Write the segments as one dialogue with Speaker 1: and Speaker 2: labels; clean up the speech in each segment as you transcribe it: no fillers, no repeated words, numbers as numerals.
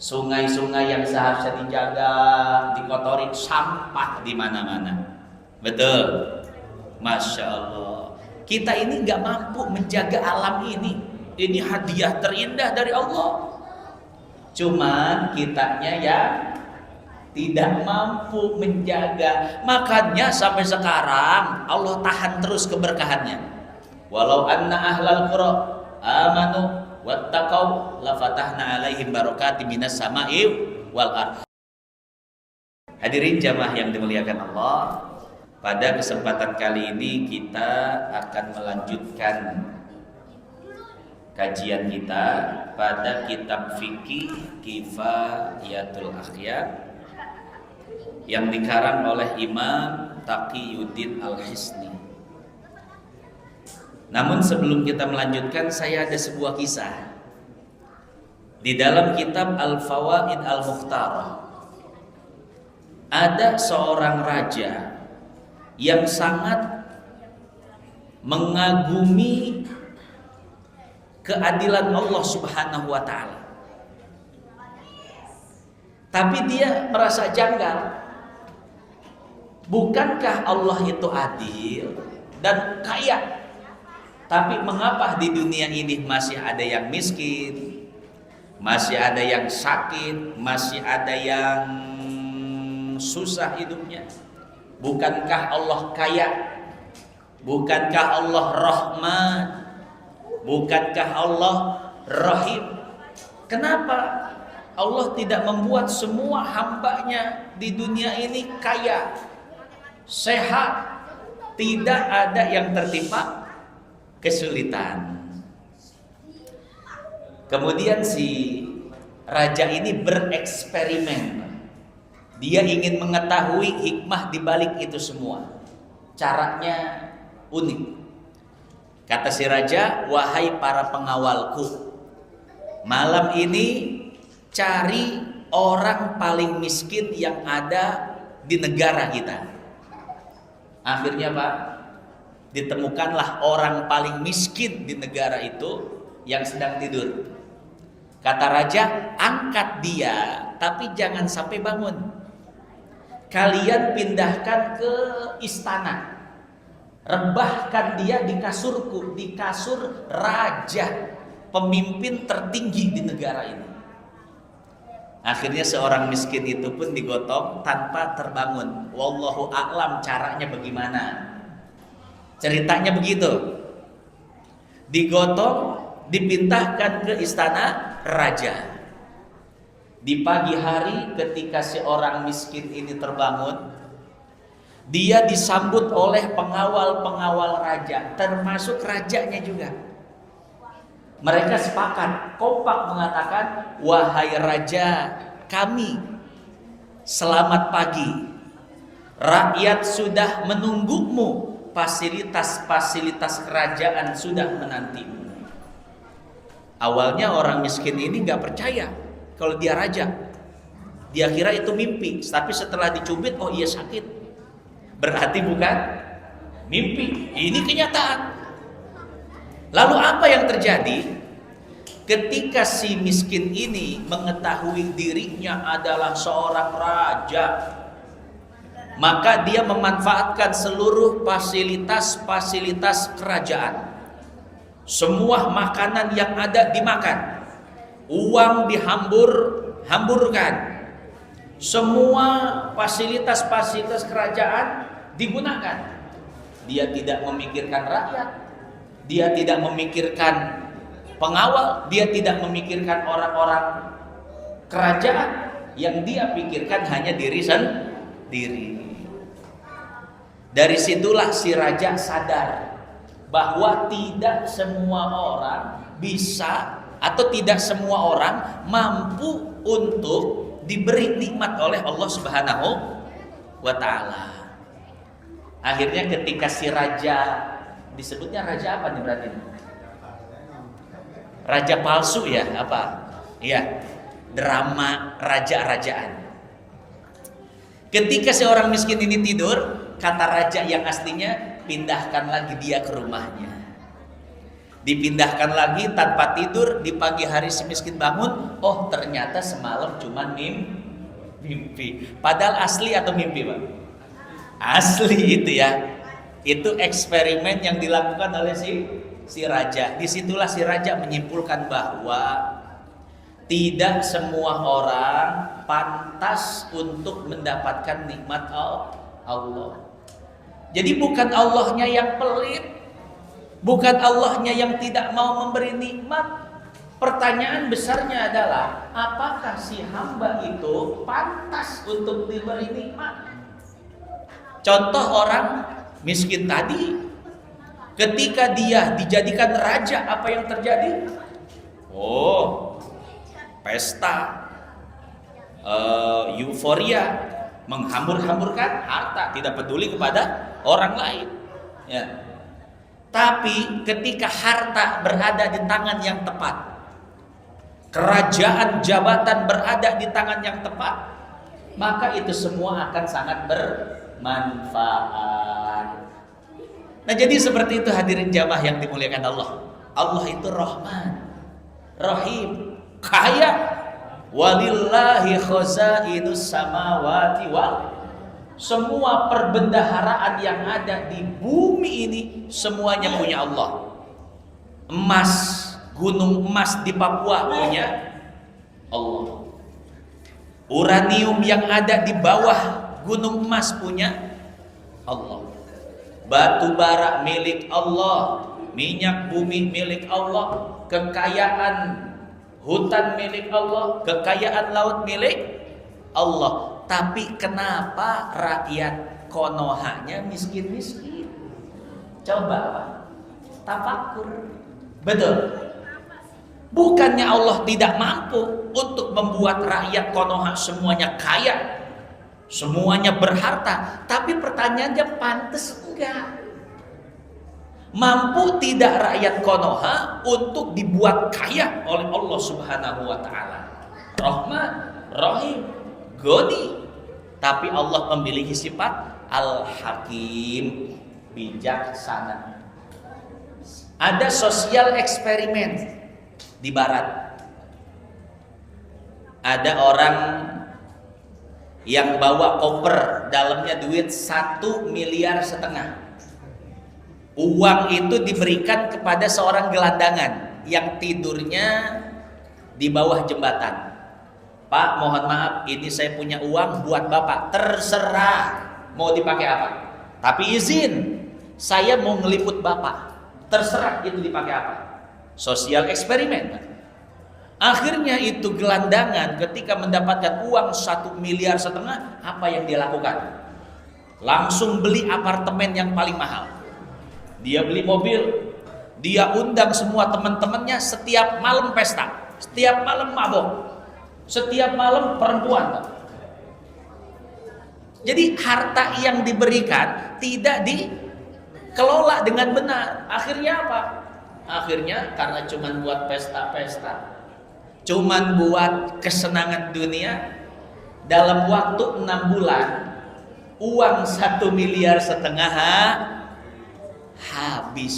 Speaker 1: Sungai-sungai yang seharusnya dijaga dikotorin, sampah di mana-mana. Betul. Masya Allah. Kita ini nggak mampu menjaga alam ini. Ini hadiah terindah dari Allah. Cuman kitanya yang tidak mampu menjaga. Makanya sampai sekarang Allah tahan terus keberkahannya. Walau anna ahlal qura amanu wattaqau lafatahna alaihim barakatim minas sama'i wal ardh. Hadirin jamaah yang dimuliakan Allah, pada kesempatan kali ini kita akan melanjutkan kajian kita pada kitab fikih Kifayatul Akhyar yang dikarang oleh Imam Taqiyuddin Al-Hisni. Namun sebelum kita melanjutkan, saya ada sebuah kisah di dalam kitab Al-Fawaid Al-Mukhtarah. Ada seorang raja yang sangat mengagumi keadilan Allah Subhanahu wa ta'ala. Tapi dia merasa janggal. Bukankah Allah itu adil dan kaya? Tapi mengapa di dunia ini masih ada yang miskin, masih ada yang sakit, masih ada yang susah hidupnya? Bukankah Allah kaya? Bukankah Allah Rahman? Bukankah Allah Rahim? Kenapa Allah tidak membuat semua hambanya di dunia ini kaya, sehat, tidak ada yang tertimpa kesulitan? Kemudian si raja ini bereksperimen. Dia ingin mengetahui hikmah di balik itu semua. Caranya unik. Kata si raja, wahai para pengawalku, malam ini cari orang paling miskin yang ada di negara kita. Akhirnya Pak, ditemukanlah orang paling miskin di negara itu yang sedang tidur. Kata raja, angkat dia, tapi jangan sampai bangun. Kalian pindahkan ke istana, rebahkan dia di kasurku, di kasur raja, pemimpin tertinggi di negara ini. Akhirnya seorang miskin itu pun digotong tanpa terbangun. Wallahu a'lam caranya bagaimana. Ceritanya begitu. Digotong, dipindahkan ke istana raja. Di pagi hari ketika seorang miskin ini terbangun, dia disambut oleh pengawal-pengawal raja, termasuk rajanya juga. Mereka sepakat, kompak mengatakan, wahai raja kami, selamat pagi. Rakyat sudah menunggumu, fasilitas-fasilitas kerajaan sudah menantimu. Awalnya orang miskin ini gak percaya kalau dia raja. Dia kira itu mimpi, tapi setelah dicubit, oh iya sakit. Berarti bukan mimpi, ini kenyataan. Lalu apa yang terjadi? Ketika si miskin ini mengetahui dirinya adalah seorang raja, maka dia memanfaatkan seluruh fasilitas-fasilitas kerajaan. Semua makanan yang ada dimakan, uang dihamburkan, semua fasilitas-fasilitas kerajaan digunakan. Dia tidak memikirkan rakyat, dia tidak memikirkan pengawal, dia tidak memikirkan orang-orang kerajaan. Yang dia pikirkan hanya diri sendiri. Dari situlah si raja sadar bahwa tidak semua orang bisa, atau tidak semua orang mampu untuk diberi nikmat oleh Allah Subhanahu wa ta'ala. Akhirnya ketika si raja, disebutnya raja apa nih berarti? Raja palsu ya, apa? Iya, drama raja-rajaan. Ketika seorang miskin ini tidur, kata raja yang aslinya, pindahkan lagi dia ke rumahnya. Dipindahkan lagi tanpa tidur, di pagi hari si miskin bangun, oh ternyata semalam cuma mimpi. Padahal asli atau mimpi, Pak? Asli itu ya. Itu eksperimen yang dilakukan oleh si raja. Disitulah si raja menyimpulkan bahwa tidak semua orang pantas untuk mendapatkan nikmat Allah. Jadi bukan Allahnya yang pelit, bukan Allahnya yang tidak mau memberi nikmat. Pertanyaan besarnya adalah, apakah si hamba itu pantas untuk diberi nikmat? Contoh orang miskin tadi, ketika dia dijadikan raja, apa yang terjadi? Oh, pesta, euforia, menghambur-hamburkan harta, tidak peduli kepada orang lain. Ya. Tapi ketika harta berada di tangan yang tepat, kerajaan, jabatan berada di tangan yang tepat, maka itu semua akan sangat bermanfaat. Nah, jadi seperti itu hadirin jamaah yang dimuliakan Allah. Allah itu Rahman, Rahim, kaya. Walillahi khazainus samawati wal. Semua perbendaharaan yang ada di bumi ini semuanya punya Allah. Emas, gunung emas di Papua punya Allah. Uranium yang ada di bawah gunung emas punya Allah. Batu bara milik Allah, minyak bumi milik Allah, kekayaan hutan milik Allah, kekayaan laut milik Allah. Tapi kenapa rakyat Konohanya miskin-miskin? Coba Pak, tafakur. Betul. Bukannya Allah tidak mampu untuk membuat rakyat Konoha semuanya kaya, semuanya berharta. Tapi pertanyaannya, pantas enggak? Mampu tidak rakyat Konoha untuk dibuat kaya oleh Allah Subhanahu wa taala? Rahman, Rahim, Goni. Tapi Allah memiliki sifat Al-Hakim, bijaksana. Ada sosial eksperimen di barat. Ada orang yang bawa koper, dalamnya duit 1,5 miliar. Uang itu diberikan kepada seorang gelandangan yang tidurnya di bawah jembatan. Pak, mohon maaf, ini saya punya uang buat Bapak. Terserah mau dipakai apa. Tapi izin, saya mau ngeliput Bapak. Terserah itu dipakai apa. Sosial eksperimen. Akhirnya itu gelandangan ketika mendapatkan uang 1,5 miliar, apa yang dia lakukan? Langsung beli apartemen yang paling mahal. Dia beli mobil, dia undang semua teman-temannya, setiap malam pesta, setiap malam mabok, setiap malam perempuan. Jadi harta yang diberikan tidak dikelola dengan benar. Akhirnya apa? Akhirnya karena cuman buat pesta-pesta, cuman buat kesenangan dunia, dalam waktu 6 bulan uang 1,5 miliar habis.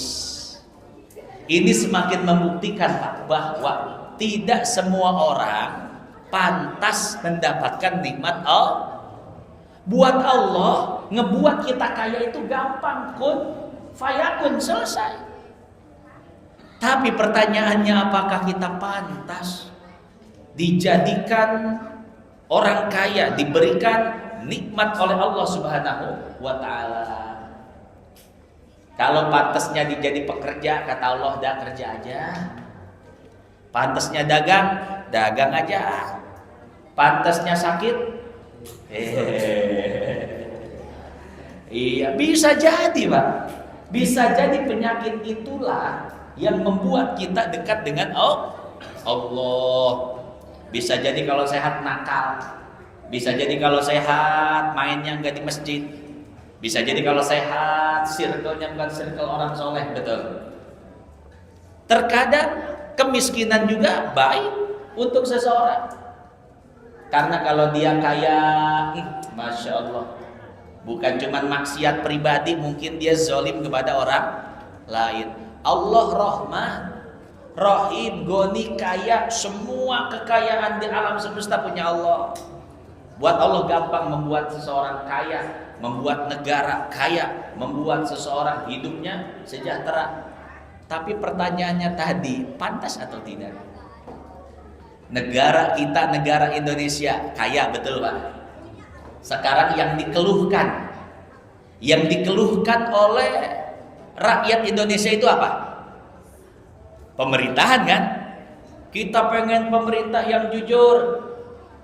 Speaker 1: Ini semakin membuktikan Pak, bahwa tidak semua orang pantas mendapatkan nikmat Allah. Buat Allah ngebuat kita kaya itu gampang, kun fayakun, selesai. Tapi pertanyaannya, apakah kita pantas dijadikan orang kaya, diberikan nikmat oleh Allah Subhanahu wa taala? Kalau pantasnya jadi pekerja, kata Allah, dah kerja aja. Pantasnya dagang, dagang aja. Pantasnya sakit, iya, bisa jadi Pak. Bisa jadi penyakit itulah yang membuat kita dekat dengan Allah. Bisa jadi kalau sehat nakal. Bisa jadi kalau sehat mainnya nggak di masjid. Bisa jadi kalau sehat circle-nya bukan circle orang soleh. Betul. Terkadang kemiskinan juga baik untuk seseorang. Karena kalau dia kaya, Masya Allah, bukan cuma maksiat pribadi, mungkin dia zalim kepada orang lain. Allah Rahman, Rahim, Goni, kaya, semua kekayaan di alam semesta punya Allah. Buat Allah gampang membuat seseorang kaya, membuat negara kaya, membuat seseorang hidupnya sejahtera. Tapi pertanyaannya tadi, pantas atau tidak? Negara kita, negara Indonesia kaya, betul Pak? Sekarang yang dikeluhkan oleh rakyat Indonesia itu apa? Pemerintahan kan? Kita pengen pemerintah yang jujur,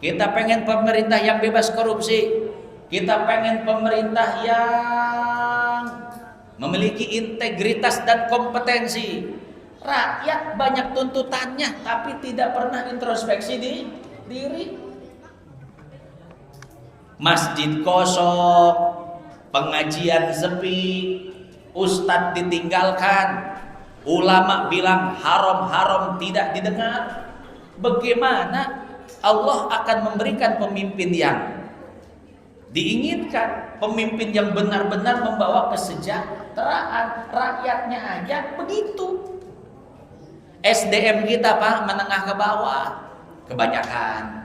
Speaker 1: kita pengen pemerintah yang bebas korupsi, kita pengen pemerintah yang memiliki integritas dan kompetensi. Rakyat banyak tuntutannya, tapi tidak pernah introspeksi diri. Masjid kosong, pengajian sepi, ustadz ditinggalkan, ulama bilang haram-haram tidak didengar. Bagaimana Allah akan memberikan pemimpin yang diinginkan, pemimpin yang benar-benar membawa kesejahteraan rakyatnya aja begitu. SDM kita Pak menengah ke bawah kebanyakan.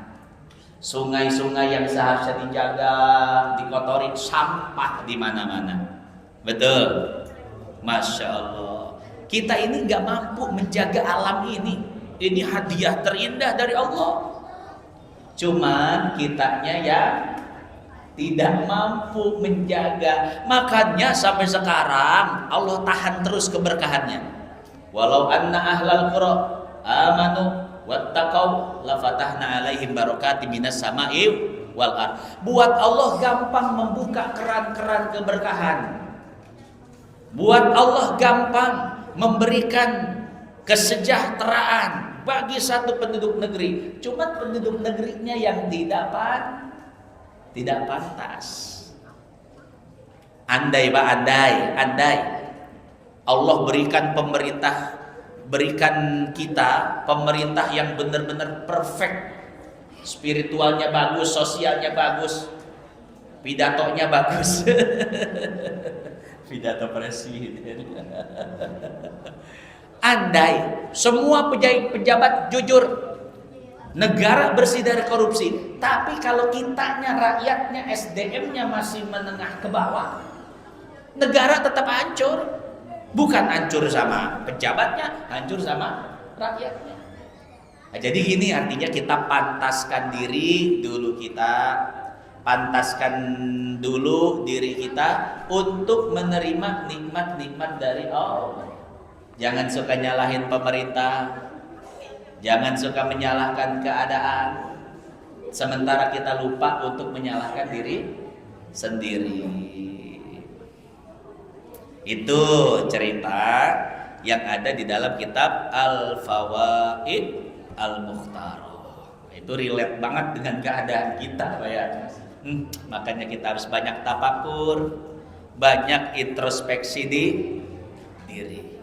Speaker 1: Sungai-sungai yang seharusnya dijaga dikotori sampah di mana-mana. Betul. Masya Allah. Kita ini nggak mampu menjaga alam ini. Ini hadiah terindah dari Allah. Cuman kitanya yang tidak mampu menjaga. Makanya sampai sekarang Allah tahan terus keberkahannya. Walau anna ahlal qura amanu wattaqau la fatahna alaihim barakatim minas sama'i wal ard. Buat Allah gampang membuka keran-keran keberkahan. Buat Allah gampang memberikan kesejahteraan bagi satu penduduk negeri. Cuma penduduk negerinya yang tidak pantas. Andai Pak, andai Allah berikan kita pemerintah yang benar-benar perfect, spiritualnya bagus, sosialnya bagus, pidatonya bagus. Pidato presiden. Andai semua pejabat jujur, negara bersih dari korupsi, tapi kalau kitanya, rakyatnya, SDM-nya masih menengah ke bawah, negara tetap hancur. Bukan hancur sama pejabatnya, hancur sama rakyatnya. Nah, jadi gini artinya kita pantaskan diri dulu diri kita untuk menerima nikmat-nikmat dari Allah. Jangan suka nyalahin pemerintah, jangan suka menyalahkan keadaan, sementara kita lupa untuk menyalahkan diri sendiri. Itu cerita yang ada di dalam kitab Al-Fawaid Al-Mukhtarah. Itu relate banget dengan keadaan kita Pak ya. Makanya kita harus banyak tafakur, banyak introspeksi di diri.